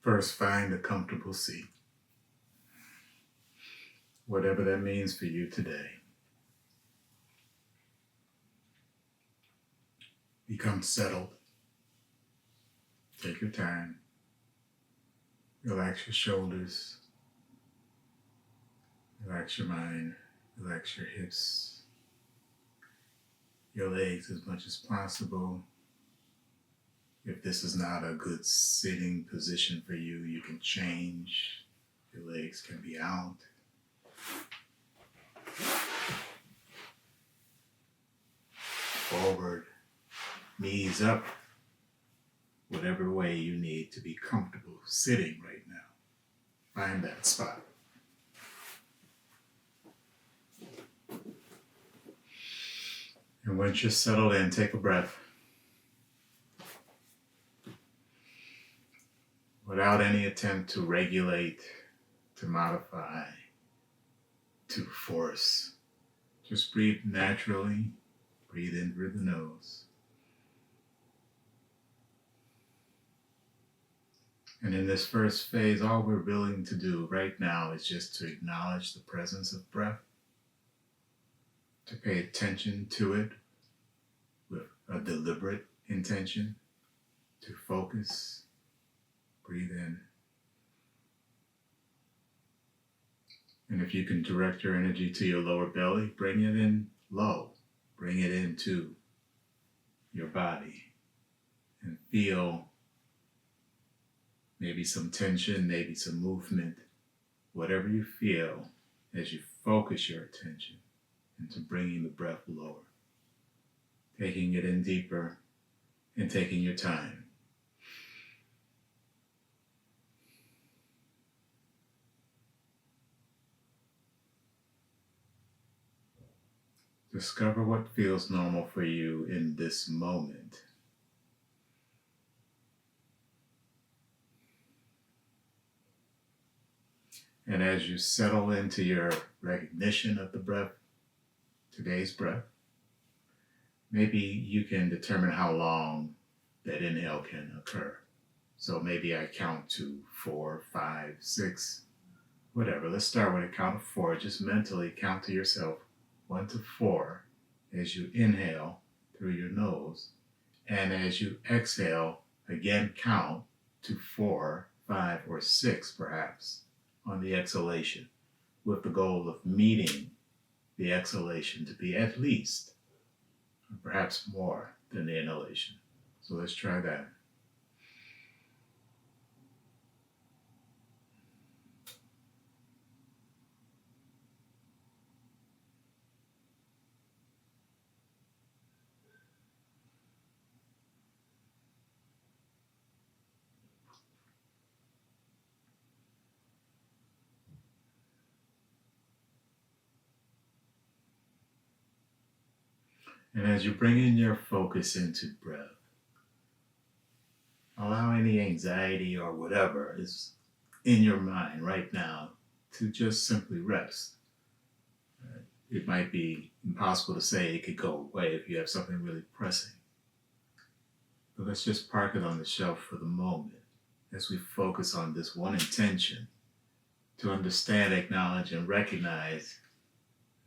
First, find a comfortable seat, whatever that means for you today. Become settled. Take your time. Relax your shoulders. Relax your mind. Relax your hips, your legs as much as possible. If this is not a good sitting position for you, you can change. Your legs can be out. Forward, knees up, whatever way you need to be comfortable sitting right now. Find that spot. And once you're settled in, take a breath. Without any attempt to regulate, to modify, to force. Just breathe naturally. Breathe in through the nose. And in this first phase, all we're willing to do right now is just to acknowledge the presence of breath, to pay attention to it with a deliberate intention, to focus. Breathe in. And if you can direct your energy to your lower belly, bring it in low. Bring it into your body and feel maybe some tension, maybe some movement, whatever you feel as you focus your attention into bringing the breath lower, taking it in deeper and taking your time. Discover what feels normal for you in this moment. And as you settle into your recognition of the breath, today's breath, maybe you can determine how long that inhale can occur. So maybe I count to 4, 5, 6, whatever. Let's start with a count of 4. Just mentally count to yourself 1 to 4 as you inhale through your nose. And as you exhale, again count to 4, 5, or 6 perhaps on the exhalation, with the goal of meeting the exhalation to be at least, or perhaps more than the inhalation. So let's try that. And as you bring in your focus into breath, allow any anxiety or whatever is in your mind right now to just simply rest. It might be impossible to say it could go away if you have something really pressing. But let's just park it on the shelf for the moment as we focus on this one intention to understand, acknowledge, and recognize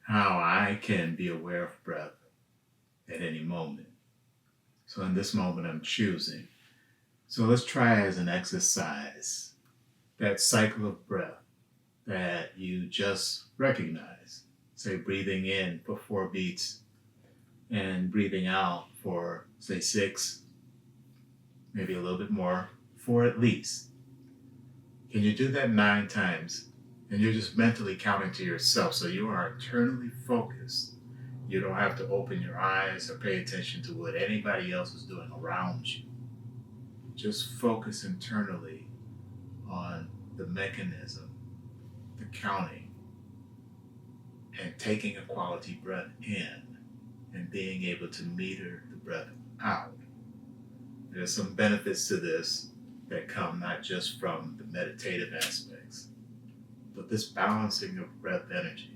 how I can be aware of breath at any moment. So in this moment, I'm choosing. So let's try as an exercise that cycle of breath that you just recognize. Say breathing in for 4 beats and breathing out for, say, 6, maybe a little bit more, 4 at least. Can you do that 9 times? And you're just mentally counting to yourself, so you are internally focused. You don't have to open your eyes or pay attention to what anybody else is doing around you. Just focus internally on the mechanism, the counting, and taking a quality breath in and being able to meter the breath out. There's some benefits to this that come not just from the meditative aspects, but this balancing of breath energy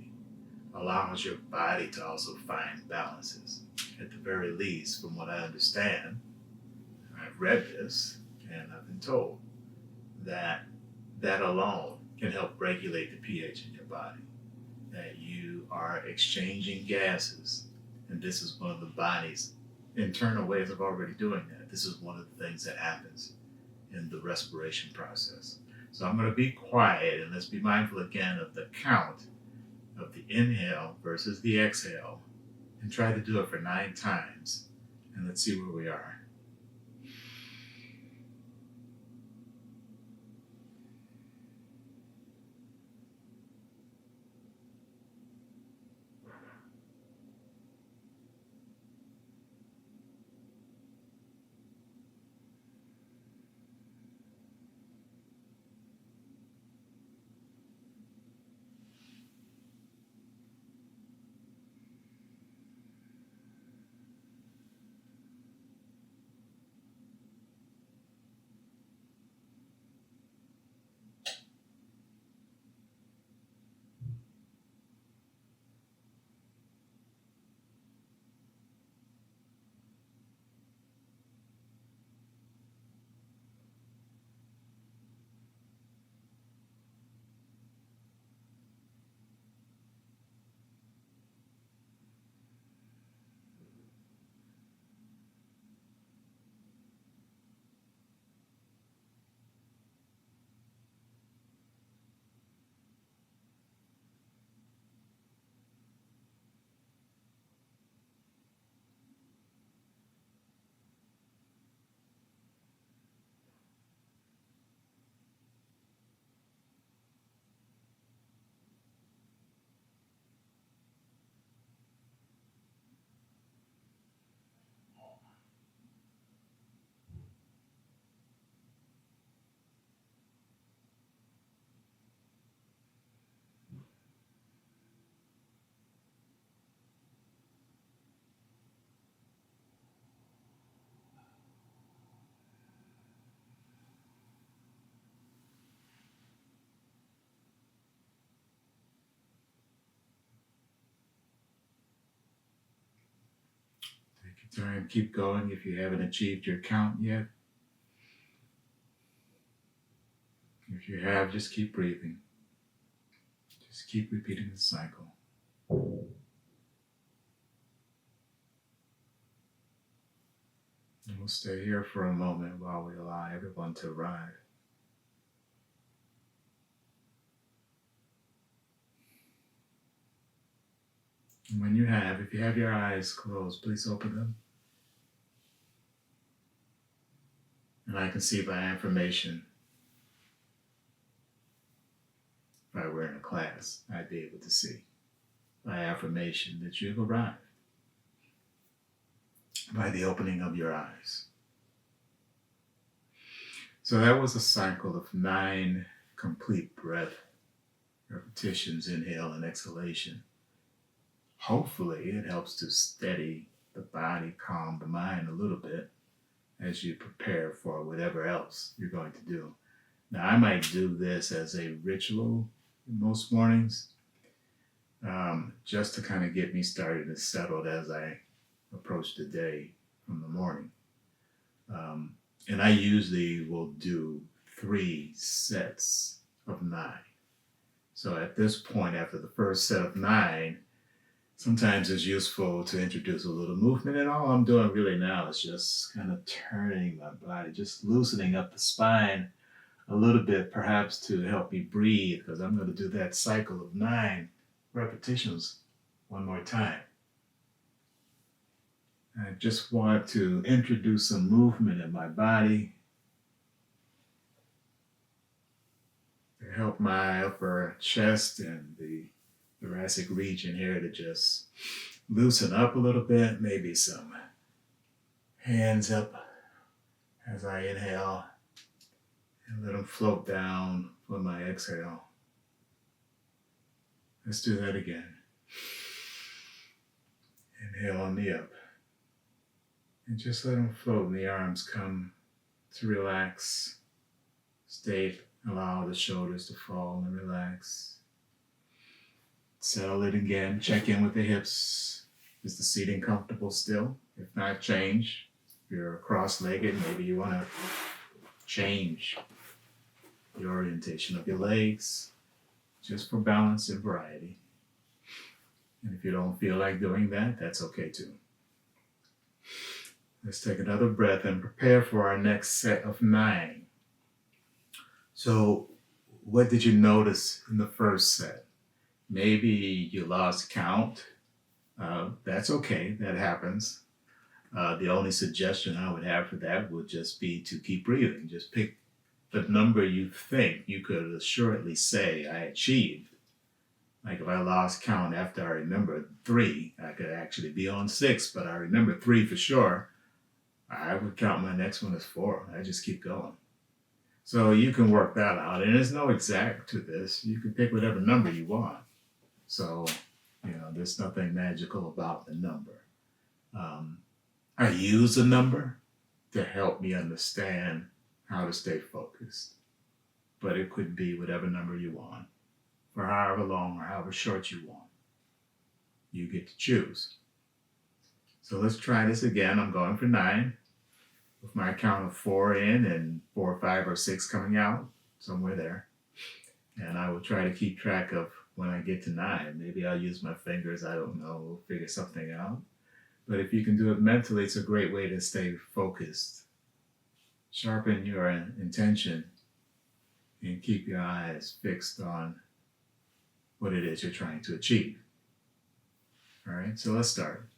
allows your body to also find balances. At the very least, from what I understand, I've read this and I've been told that alone can help regulate the pH in your body. That you are exchanging gases, and this is one of the body's internal ways of already doing that. This is one of the things that happens in the respiration process. So I'm going to be quiet, and let's be mindful again of the count of the inhale versus the exhale, and try to do it for 9 times, and let's see where we are. Take your time, keep going if you haven't achieved your count yet. If you have, just keep breathing. Just keep repeating the cycle. And we'll stay here for a moment while we allow everyone to arrive. And when you have, if you have your eyes closed, please open them. And I can see by affirmation, if I were in a class, I'd be able to see by affirmation that you've arrived by the opening of your eyes. So that was a cycle of 9 complete breath repetitions, inhale and exhalation. Hopefully it helps to steady the body, calm the mind a little bit as you prepare for whatever else you're going to do. Now, I might do this as a ritual most mornings, just to kind of get me started and settled as I approach the day from the morning. And I usually will do 3 sets of 9. So at this point, after the first set of 9, sometimes it's useful to introduce a little movement, and all I'm doing really now is just kind of turning my body, just loosening up the spine a little bit, perhaps to help me breathe, because I'm going to do that cycle of 9 repetitions one more time. I just want to introduce some movement in my body to help my upper chest and the thoracic region here to just loosen up a little bit. Maybe some hands up as I inhale and let them float down for my exhale. Let's do that again. Inhale on the up. And just let them float, and the arms come to relax. Stay, allow the shoulders to fall and relax. Settle it again. Check in with the hips. Is the seating comfortable still? If not, change. If you're cross-legged, maybe you want to change the orientation of your legs, just for balance and variety. And if you don't feel like doing that, that's okay too. Let's take another breath and prepare for our next set of 9. So, what did you notice in the first set? Maybe you lost count. That's okay, that happens. The only suggestion I would have for that would just be to keep breathing. Just pick the number you think you could assuredly say I achieved. Like if I lost count after I remembered 3, I could actually be on 6, but I remember 3 for sure. I would count my next one as 4. I just keep going. So you can work that out. And there's no exact to this. You can pick whatever number you want. So, there's nothing magical about the number. I use a number to help me understand how to stay focused. But it could be whatever number you want, for however long or however short you want. You get to choose. So let's try this again. I'm going for 9, with my count of 4 in and 4, 5, or 6 coming out, somewhere there. And I will try to keep track of when I get to 9. Maybe I'll use my fingers, I don't know, we'll figure something out. But if you can do it mentally, it's a great way to stay focused. Sharpen your intention and keep your eyes fixed on what it is you're trying to achieve. All right, so let's start.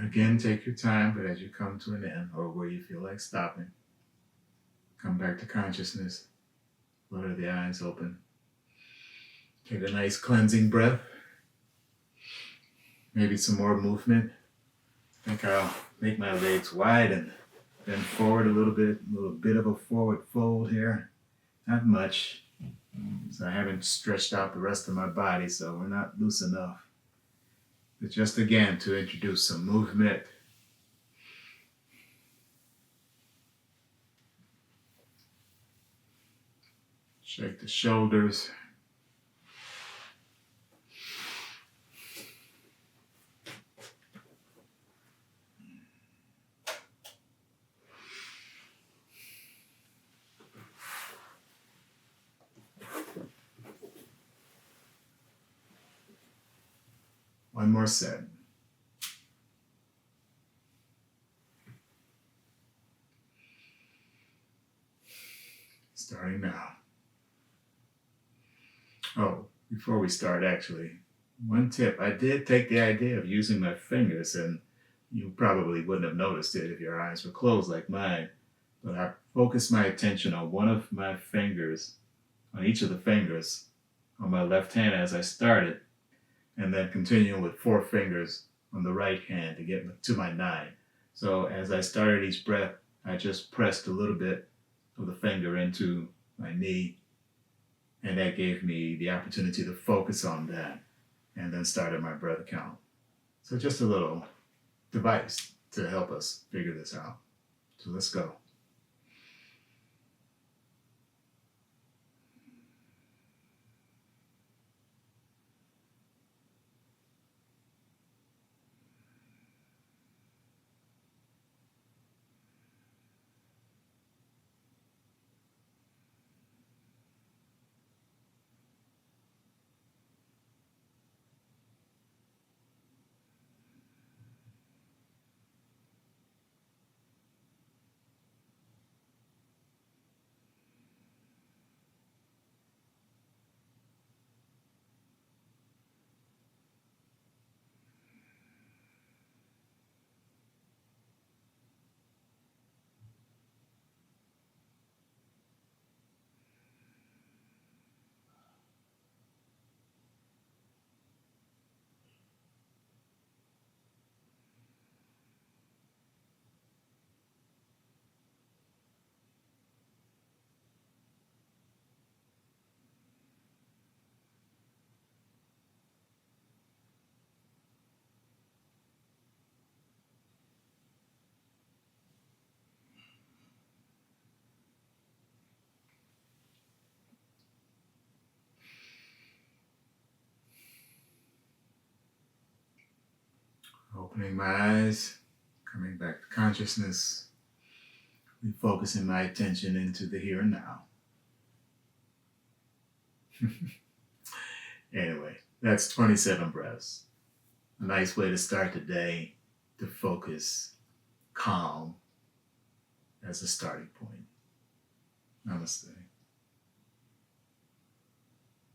Again, take your time, but as you come to an end or where you feel like stopping, come back to consciousness. Flutter the eyes open. Take a nice cleansing breath. Maybe some more movement. I think I'll make my legs wide and bend forward a little bit of a forward fold here. Not much. So I haven't stretched out the rest of my body, so we're not loose enough. But just again to introduce some movement. Shake the shoulders. One more set. Starting now. Oh, before we start, actually, one tip. I did take the idea of using my fingers, and you probably wouldn't have noticed it if your eyes were closed like mine, but I focused my attention on one of my fingers, on each of the fingers on my left hand as I started, and then continuing with 4 fingers on the right hand to get to my 9. So as I started each breath, I just pressed a little bit of the finger into my knee, and that gave me the opportunity to focus on that and then started my breath count. So just a little device to help us figure this out. So let's go. Opening my eyes, coming back to consciousness, refocusing my attention into the here and now. Anyway, that's 27 breaths. A nice way to start the day, to focus, calm as a starting point. Namaste.